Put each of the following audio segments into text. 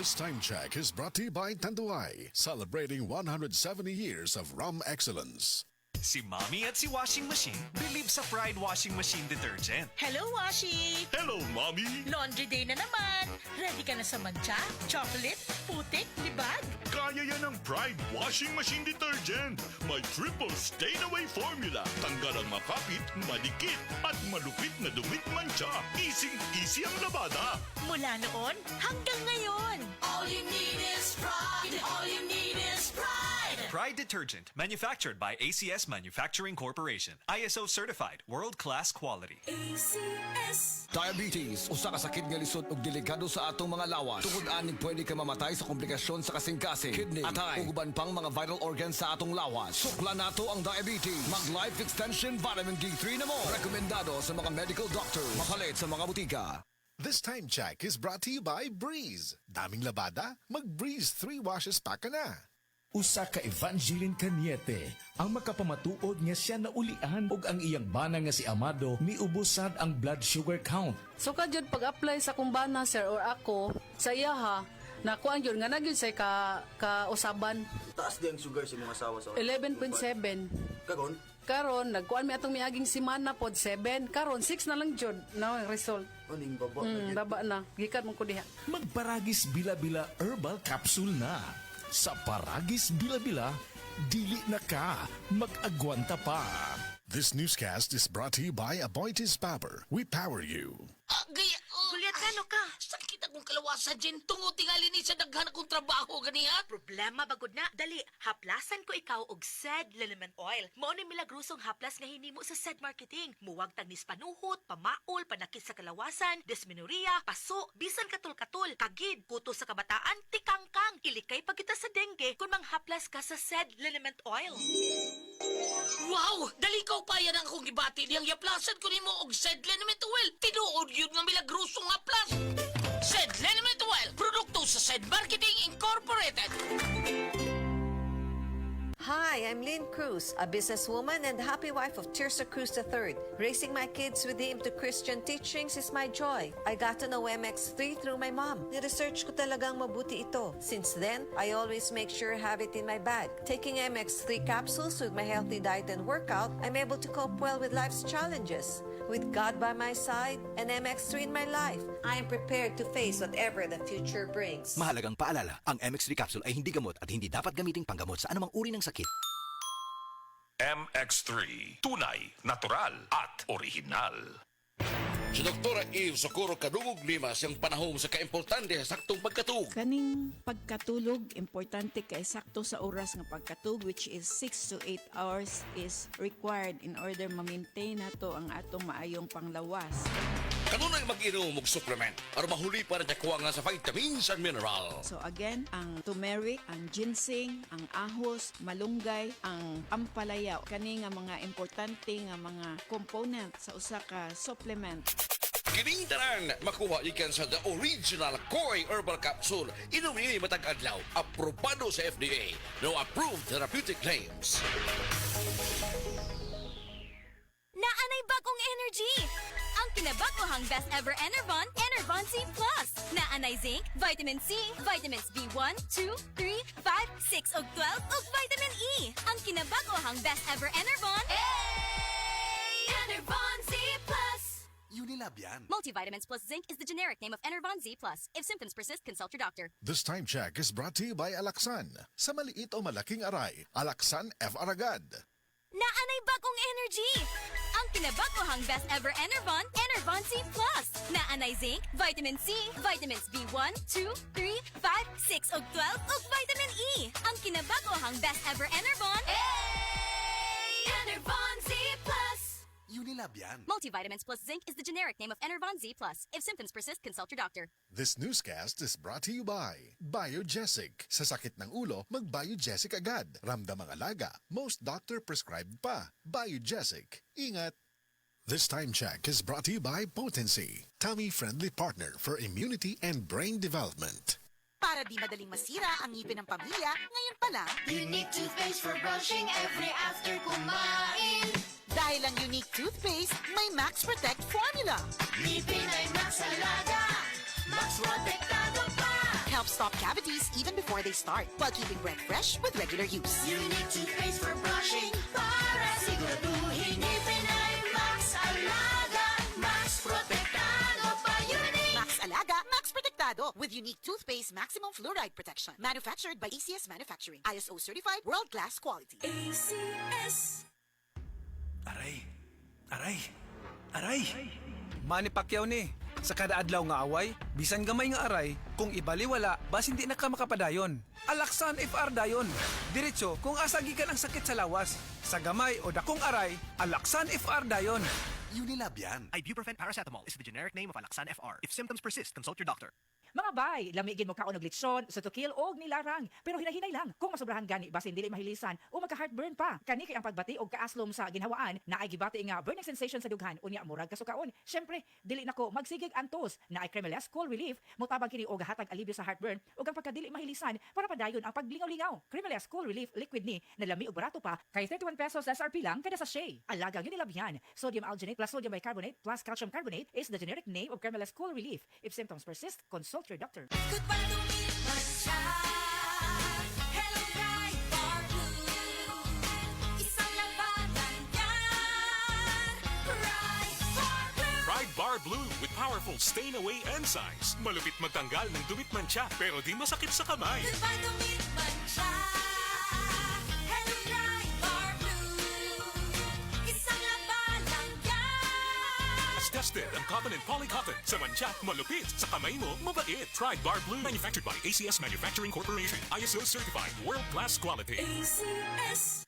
This time check is brought to you by Tanduay, celebrating 170 years of rum excellence. Si Mommy at si Washing Machine believe sa Pride Washing Machine Detergent. Hello, Washi! Hello, Mommy! Laundry day na naman! Ready ka na sa mancha, chocolate, putik, libag? Kaya yan ang Pride Washing Machine Detergent. May triple stain-away formula. Tanggal ang makapit, madikit, at malupit na dumit mancha. Easy ang labada. Mula noon hanggang ngayon. All you need is pride. All you need is pride. Pride Detergent, manufactured by ACS Manufacturing Corporation. ISO certified, world-class quality. ACS. Diabetes, usa ka sakit nga lisod ug delikado sa atong mga lawas. Tungod aning pwede ka mamatay sa komplikasyon sa kasing-kasing, kidney, atay, ug uban pang mga vital organs sa atong lawas. Sukla nato ang diabetes. Mag Life Extension Vitamin D3 na mo. Rekomendado sa mga medical doctor. Makalit sa mga butika. This time check is brought to you by Breeze. Daming labada? Mag-Breeze 3 washes pack ka na. Usa ka Evangeline Cañete ang makapamatuod nga siya naulian og ang iyang bana nga si Amado miubusad ang blood sugar count. So kadyod pag-apply sa kumbana sir or ako sa iya ha, nakuan yun nga nagyud say ka-usaban. Taas di ang sugar sa mga asawa sa 11.7. Karon? Karon nagkuan mi atong miaging semana pod 7. Karon 6 na lang jud na ang result. Aning baba na. Baba na. Gikan mo ko diha. Magparagis bila-bila herbal capsule na. Sa Paragis Bila-Bila, dili na ka, mag-agwanta pa. This newscast is brought to you by Aboitiz Power. We power you. Gulyat ka, no ka? Sakit akong kalawasan, Jen. Tungod tingali ni sa daghan akong trabaho, ganiha. Problema bagod na. Dali, haplasan ko ikaw og SED Liniment Oil. Mao ni milagrosong haplas nga hinimo sa SED Marketing. Muwag tagnis panuhot, pamaol, panakit sa kalawasan, dysmenorrhea, paso, bisan katul-katul, kagid, kuto sa kabataan, tikangkang. Ilikay pa kita sa dengue kung manghaplas ka sa SED Liniment Oil. Wow! Dali ko pa yan ang akong gibati. Diyang yaplasan ko ni mo og SED Liniment Oil. Tinuod yun nga milagrosong haplas. SED Liniment Oil. Produkto sa SED Marketing Incorporated. Hi, I'm Lynn Cruz, a businesswoman and happy wife of Tirsa Cruz III. Raising my kids with him to Christian teachings is my joy. I got to know MX3 through my mom. Ni-research ko talagang mabuti ito. Since then, I always make sure I have it in my bag. Taking MX3 capsules with my healthy diet and workout, I'm able to cope well with life's challenges. With God by my side and MX3 in my life, I am prepared to face whatever the future brings. Mahalagang paalala, ang MX3 capsule ay hindi gamot at hindi dapat gamiting panggamot sa anumang uri ng sakit. MX3. Tunay, natural, at orihinal. Si Dr. Eve Socorro Kadungog Lima siyang panahon sa kaimportante sa saktong pagkatug. Kaning pagkatulog, importante kay sakto sa oras ng pagkatug, which is 6 to 8 hours is required in order ma-maintain nato ang atong maayong panglawas. Kanunay mag-inom og supplement para mahuli para nakuha nga sa vitamins and mineral. So again, ang turmeric, ang ginseng, ang ahos, malunggay, ang ampalaya, kani nga mga importante nga mga component sa usa ka supplement. Kining tanan makuha ikan sa the original Koi Herbal Capsule. Inumi matag adlaw, aprobado sa FDA. No approved therapeutic claims. Naanay bagong energy! Ang kinabagohang best ever Enervon, Enervon C+. Naanay zinc, vitamin C, vitamins B1, 2, 3, 5, 6 ug 12 ug vitamin E. Ang kinabagohang best ever Enervon, Enervon C+. Unilab yan. Multivitamins plus zinc is the generic name of Enervon Z+. If symptoms persist, consult your doctor. This time check is brought to you by Alaxan. Sa maliit o malaking aray, Alaxan F. Aragad. Naanay bagong energy! Ang kinabagohang best ever Enervon, Enervon C+. Naanay zinc, vitamin C, vitamins B1, 2, 3, 5, 6 ug 12 ug vitamin E. Ang kinabagohang best ever Enervon, Enervon Z+. Unilab yan. Multivitamins plus zinc is the generic name of Enervon Z+. If symptoms persist, consult your doctor. This newscast is brought to you by Biogesic. Sa sakit ng ulo, mag-Biogesic agad. Ramdam ang alaga. Most doctor prescribed pa. Biogesic. Ingat! This time check is brought to you by Potency. Tummy-friendly partner for immunity and brain development. Para di madaling masira ang ngipin ng pamilya, ngayon pa lang, Unique toothpaste for brushing every after kumain. dahil ang unique toothpaste, may Max Protect formula. Ngipin ay Max Alaga, Max Protektado pa. helps stop cavities even before they start, while keeping breath fresh with regular use. Unique toothpaste for brushing para siguraduhin ngipin ay Max Alaga, Max Protectado pa Unique. Max Alaga, Max Protectado with unique toothpaste maximum fluoride protection. Manufactured by ACS Manufacturing. ISO certified world-class quality. ACS. Aray! Manny Pacquiao ni. Sa kada adlaw nga away, bisan gamay nga aray, kung ibaliwala, bas hindi na ka makapadayon. Alaksan FR dayon. Diretso kung asa gikan ang sakit sa lawas. Sa gamay o dakong aray, Alaksan FR dayon. Unilab yan. Ibuprofen paracetamol is the generic name of Alaksan FR. If symptoms persist, consult your doctor. Mga bay, lamigin mo kaon og lechon, sutukil og nilarang. Pero hinahinay lang, kung masobrahan gani basin dili mahilisan o magka-heartburn pa. Kani kay ang pagbati og kaaslom sa ginhawaan na ay gibati nga burning sensation sa dughan unya murag kasukaon. Syempre, dili nako magsigig antos na ay Cremeles Cool Relief, motabang kini og hatag alibyo sa heartburn ug ang pagkadili mahilisan para padayon ang paglingaw-lingaw. Cremeles Cool Relief liquid ni na lami og barato pa kay 31 pesos SRP lang kada sachet. Alagang Unilab yan. Sodium alginate plus sodium bicarbonate plus calcium carbonate is the generic name of Cremeles Cool Relief. If symptoms persist, consult your doctor. Goodbye to me, Masha. Hello, bright bar blue. Isang labanan yan. Bright bar blue. Pride Bar Blue with powerful stain-away enzymes. Malupit magtanggal ng dumit mancha pero di masakit sa kamay. Goodbye to me, Masha. Hello, bright bar blue. Isang labanan yan. As tested ang cotton and polycotton. Sa mancha, malupit. Sa kamay mo, mabait. Pride Bar Blue. Manufactured by ACS Manufacturing Corporation. ISO certified. World-class quality. ACS.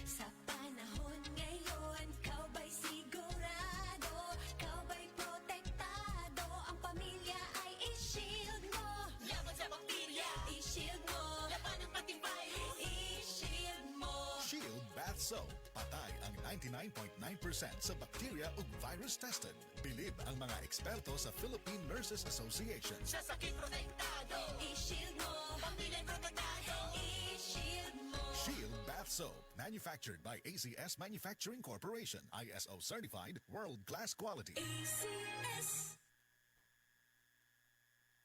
Sa panahon ngayon, kau ba'y sigurado? Kau ba'y protektado? Ang pamilya ay i-shield mo. Laban sa bakterya, i-shield mo. Laban ng pati virus, i-shield mo. Shield Bath Soap. Patay ang 99.9% sa bacteria ug virus tested. Bilib ang mga eksperto sa Philippine Nurses Association. Sa sakit protektado, i-shield mo. Pamilya protektado, i-shield mo. Shield Bath Soap. Manufactured by ACS Manufacturing Corporation. ISO certified. World-class quality. ACS.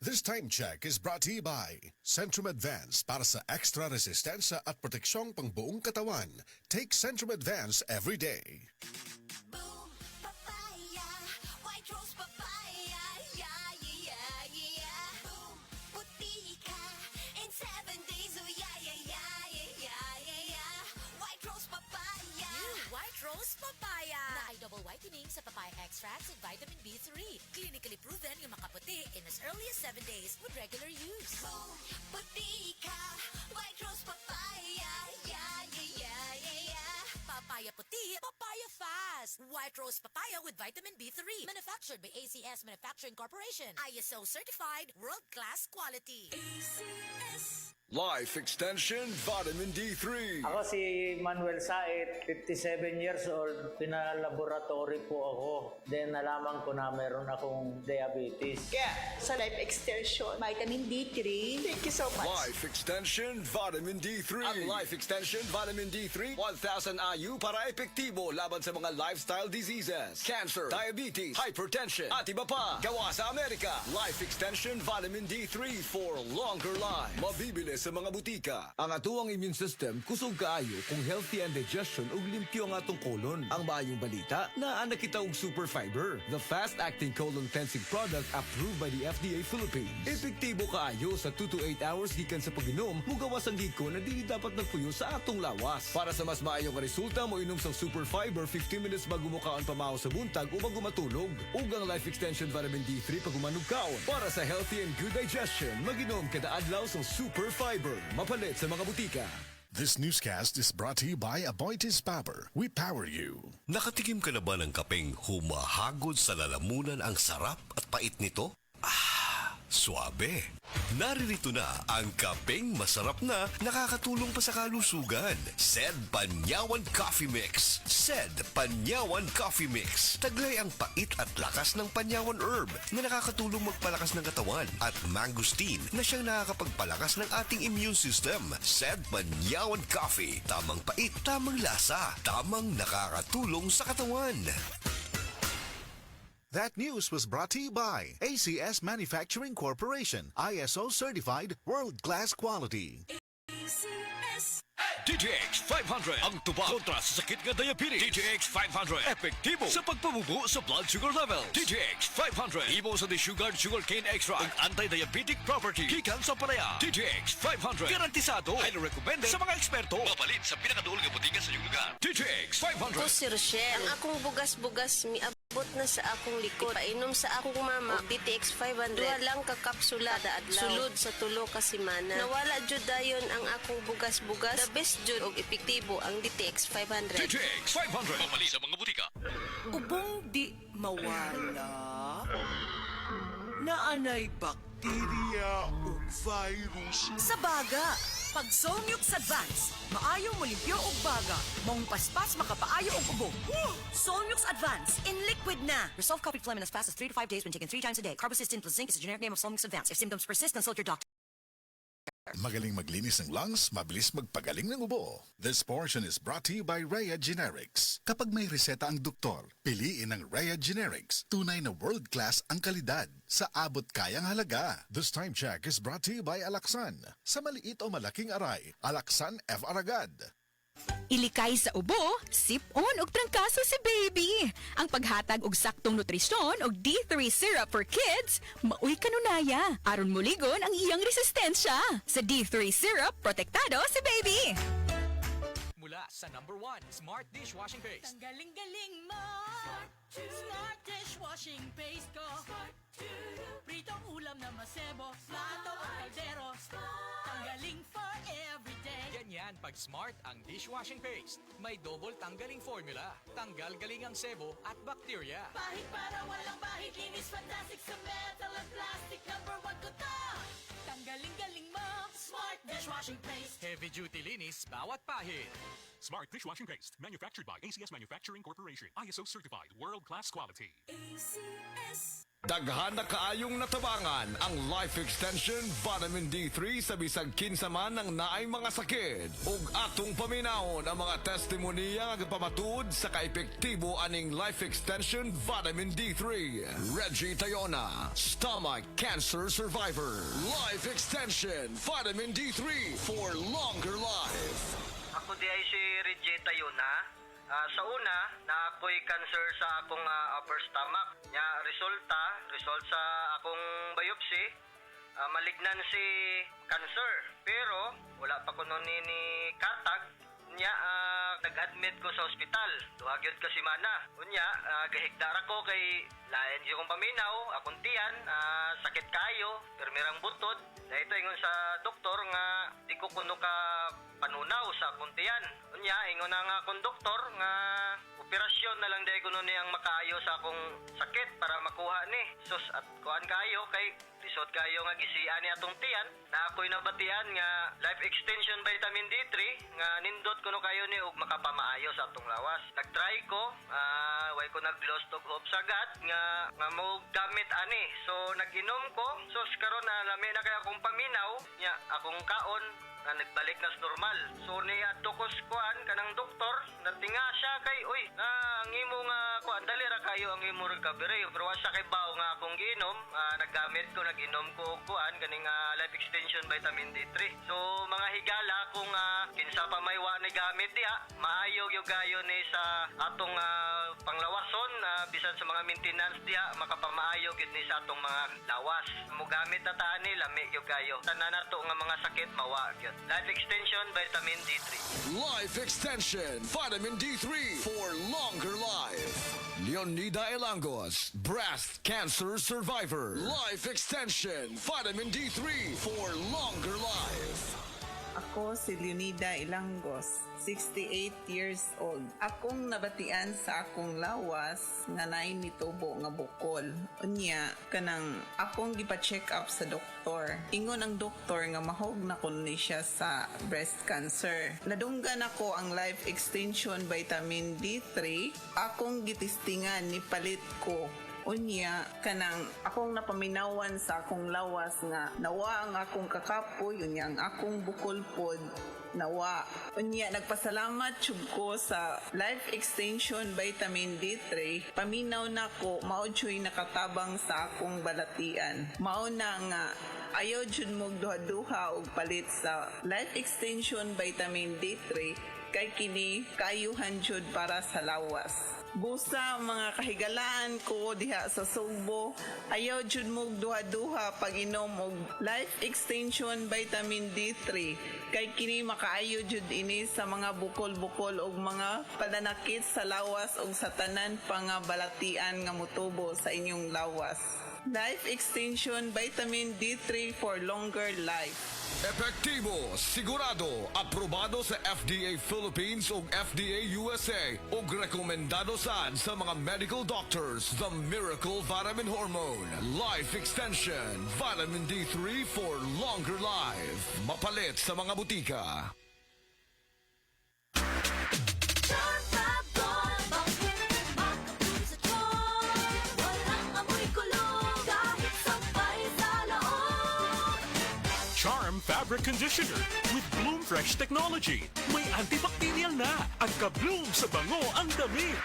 This time check is brought to you by Centrum Advance para sa extra resistensya at proteksyong pangbuong katawan. Take Centrum Advance every day. Boom, papaya, white rose papaya, yeah, yeah, yeah. Boom, puti ka in 7 days, oh yeah, yeah, yeah, yeah, yeah, yeah. White rose papaya. New White Rose Papaya na ay double whitening sa papaya extracts and vitamin B3. Clinically proven yung makaputi in as early as 7 days with regular use. Boom, puti ka, white rose papaya, yeah, yeah, yeah, yeah, yeah. Papaya puti, papaya fast. White Rose Papaya with vitamin B3. Manufactured by ACS Manufacturing Corporation. ISO certified, world-class quality. ACS. Life Extension Vitamin D3. Ako si Manuel Said, 57 years old. Pinalaboratory po ako. Then nalaman ko na meron akong diabetes. Kaya sa Life Extension, Vitamin D3. Thank you so much. Life Extension Vitamin D3. Ang Life Extension Vitamin D3, 1,000 IU para epektibo laban sa mga lifestyle diseases, cancer, diabetes, hypertension, at iba pa. Gawa sa Amerika. Life Extension Vitamin D3 for longer life. Mabibili sa mga butika. Ang atuang immune system kusog kaayo kung healthy and digestion ug limpyo ang atong colon. Ang maayong balita, naa na kita og super fiber, the fast-acting colon cleansing product approved by the FDA Philippines. Epektibo kaayo sa 2 to 8 hours gikan sa pag-inom, mugawas ang giko na dili dapat nagpuyo sa atong lawas. Para sa mas maayong resulta, mo inom sang super fiber 15 minutes bago mo kaon pamahaw sa buntag o bago matulog. Ug ang Life Extension Vitamin D3 pag umanog kaon. Para sa healthy and good digestion, mag-inom kada adlaw sang super fiber. Mapalit sa mga butika. This newscast is brought to you by Aboitiz Power. We power you. Nakatikim ka na ba ng kapeng humahagod sa lalamunan ang sarap at pait nito? Suabe. Naririto na ang kapeng masarap na nakakatulong pa sa kalusugan. Sed Panyawan Coffee Mix. Sed Panyawan Coffee Mix. Taglay ang pait at lakas ng Panyawan Herb na nakakatulong magpalakas ng katawan at mangosteen na siyang nakakapagpalakas ng ating immune system. Sed Panyawan Coffee. Tamang pait, tamang lasa, tamang nakakatulong sa katawan. That news was brought to you by ACS Manufacturing Corporation, ISO certified world-class quality. DTX 500 ang tuba kontra sa sakit nga diabetes. DTX 500 epektibo sa pagpabubo sa blood sugar level. DTX 500 imo sa desugared sugarcane extract ug anti-diabetic property gikan sa palaya. DTX 500 garantisado, highly recommended sa mga eksperto. Mapalit sa pinakaduol nga butika sa inyong lugar. DTX 500. Ako si Rochelle. Ang akong bugas-bugas miabot na sa akong likod. Painom sa akong mama og DTX 500. Duha lang ka kapsula adlaw. Sulod sa tulo ka semana. Nawala jud dayon ang akong bugas-bugas. The best jud og epektibo ang DTX 500. DTX 500 mapalit sa mga butika. Ubong di mawala. Naanay bakterya o virus. Sa baga, pag Somyux Advance, maayo mo limpyo og baga. Mong paspas makapaayo og ubo. Somyux Advance in liquid na. Resolve copied phlegm in as fast as 3 to 5 days when taken 3 times a day. Carbocisteine plus zinc is the generic name of Somyux Advance. If symptoms persist, consult your doctor. Magaling maglinis ng lungs, mabilis magpagaling ng ubo. This portion is brought to you by Rhea Generics. Kapag may reseta ang doktor, piliin ang Rhea Generics. Tunay na world-class ang kalidad sa abot kayang halaga. This time check is brought to you by Alaxan. Sa maliit o malaking aray, Alaxan F. Aragad. Ilikay sa ubo, sip-on og trangkaso si baby. Ang paghatag og saktong nutrisyon og D3 syrup for kids, maoy kanunaya. Aron muligon ang iyang resistensya. Sa D3 syrup, protektado si baby. Mula sa #1 Smart Dishwashing Paste. Ang galing-galing mo. Smart Dishwashing Paste ko. Pritong ulam na masebo. Plato o kaldero. Tanggaling for everyday. Ganyan pag Smart ang dishwashing paste. May double tanggaling formula. Tanggal galing ang sebo at bacteria. Bahid para walang bahid. Linis fantastic sa metal at plastic. #1 ko to. Tanggaling-galing mo. Smart Dishwashing Paste. Heavy duty linis bawat pahid. Smart Dishwashing Paste, manufactured by ACS Manufacturing Corporation. ISO certified, world-class quality. ACS. Daghan na kaayong natabangan ang Life Extension Vitamin D3 sa bisag kinsa man ang naay mga sakit. Ug atong paminawon ang mga testimonya nga pamatuod sa kaepektibo aning Life Extension Vitamin D3. Reggie Tayona, stomach cancer survivor. Life Extension Vitamin D3 for longer life. Ako di ay si Reggie Tayona. Sa una, na ako'y cancer sa akong upper stomach. Nya result sa akong biopsy, malignancy cancer. Pero wala pa ko nun ni katag. Nya nag-admit ko sa ospital. Duhagyod ka semana. Unya gahigdar ako kay lain di kong paminaw, akong tiyan, sakit kayo, permirang butod. Dahito ingon sa doktor nga di ko kuno ka panunaw sa akong tiyan. Unya ingon na nga akong doktor nga operasyon na lang dahil kuno ni ang makaayo sa akong sakit para makuha ni. Sus at kuan kayo kay lisod kayo nga gisian ni atong tiyan na ako'y nabatian nga life extension vitamin D3 nga nindot kuno kayo ni og makapamaayo sa atong lawas. Nagtry ko, way ko nag-lost og hope sagad nga mo gamit ani. So nag-inom ko, so karon na lami na kay akong paminaw nya akong kaon na nagbalik na sa normal. So ni atukos kuan kanang doktor natinga siya kay uy ang imo nga kuan dali ra kayo ang imo recovery pero wa siya kay bawo nga akong giinom naggamit ko nag-inom ko og kuan kaning life extension vitamin D3. So mga higala kung kinsa pa may wa ni gamit diha maayo gyud gayo ni sa atong panglawason bisan sa mga maintenance diha makapamaayo gyud ni sa atong mga lawas. Mo gamit ta ani lami gyud gayo. Tanan nato nga mga sakit mawa gyud. Life Extension Vitamin D3. Life Extension Vitamin D3 for longer life. Leonida Elangos, breast cancer survivor. Life Extension Vitamin D3 for longer life. Ako si Leonida Ilangos, 68 years old. Akong nabatian sa akong lawas nga naay nitubo nga bukol. Unya, kanang akong gipa-check up sa doktor. Ingon ang doktor nga mahog na kun ni siya sa breast cancer. Nadunggan ako ang Life Extension Vitamin D3. Akong gitistingan ni palit ko Unya, kanang akong napaminawan sa akong lawas nga nawa ang akong kakapoy, unya ang akong bukol pod nawa. Unya, nagpasalamat jud ko sa Life Extension Vitamin D3. Paminaw na ko, mao jud nakatabang sa akong balatian. Mao na nga, ayaw jud mo duha-duha og palit sa Life Extension Vitamin D3 kay kini kayuhan jud para sa lawas. Busa mga kahigalaan ko diha sa Sugbo, ayaw jud mo duha-duha pag inom og Life Extension Vitamin D3 kay kini makaayo jud ini sa mga bukol-bukol og mga pananakit sa lawas og sa tanan pa nga balatian nga motubo sa inyong lawas. Life Extension Vitamin D3 for longer life. Epektibo, sigurado, aprobado sa FDA Philippines ug FDA USA ug rekomendado sad sa mga medical doctors. The Miracle Vitamin Hormone, Life Extension, Vitamin D3 for longer life. Mapalit sa mga butika. Charm Fabric Conditioner with Bloom Fresh Technology. May antibacterial na at ka-bloom sa bango ang damit.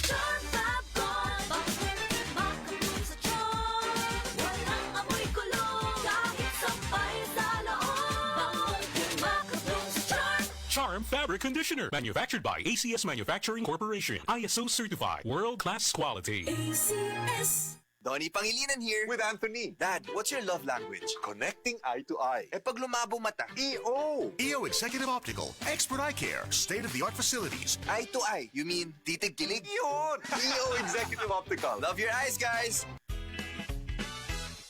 Charm Fab Gold, bakit makabloom sa charm? Walang amoy kulong, kahit sampay sa loob. Bakit makabloom sa charm? Charm Fabric Conditioner. Manufactured by ACS Manufacturing Corporation. ISO certified. World-class quality. ACS. Donnie Pangilinan here. With Anthony. Dad, what's your love language? Connecting eye to eye. Pag lumabo mata. EO! EO Executive Optical, expert eye care, state-of-the-art facilities. Eye to eye, you mean titig-kilig? Yun! EO Executive Optical. Love your eyes, guys!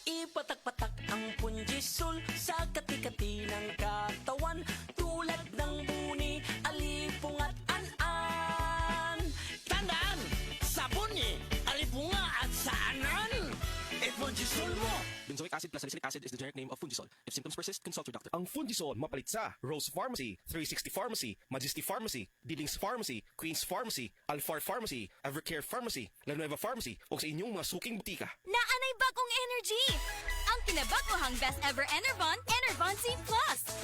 Ipatak-patak ang punjisol sa kati-kati ng katawan tulad ng buni, alipong at an-an. Tandaan! Sabuni, alipunga at saanan! Punjisol mo! Benzoic acid plus salicylic acid is the generic name of Fungisol. If symptoms persist, consult your doctor. Ang Fungisol mapalit sa Rose Pharmacy, 360 Pharmacy, Majesty Pharmacy, Billings Pharmacy, Queen's Pharmacy, Alfar Pharmacy, Evercare Pharmacy, La Nueva Pharmacy o sa inyong mga suking butika. Naanay bagong energy! Ang kinabagohang best ever Enervon, Enervon Z+.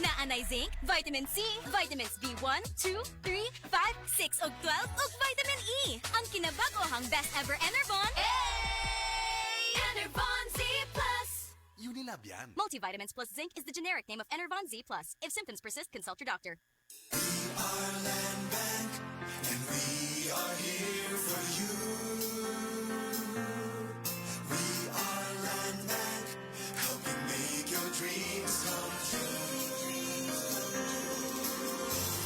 Naanay zinc, vitamin C, vitamins B1, 2, 3, 5, 6 ug 12 ug vitamin E. Ang kinabagohang best ever Enervon, Enervon Z+. Unilab yan. Multivitamins plus zinc is the generic name of Enervon Z+. If symptoms persist, consult your doctor. Our land bank, and we are here for you. We are land bank, helping make your dreams come true.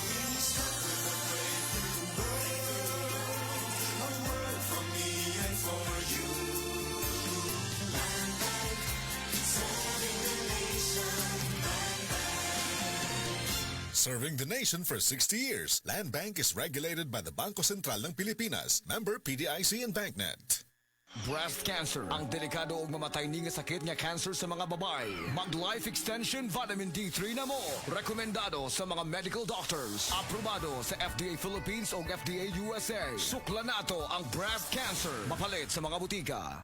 We start with a brave new world, a world for me and for you. Land bank, serving the nation. Land bank. Serving the nation for 60 years, Land Bank is regulated by the Bangko Sentral ng Pilipinas, member PDIC and BancNet. Breast cancer, ang delikado ug mamatay ni nga sakit nga cancer sa mga babae. Mag Life Extension Vitamin D3 na mo. Rekomendado sa mga medical doctors. Aprobado sa FDA Philippines ug FDA USA. Sukla nato ang breast cancer. Mapalit sa mga butika.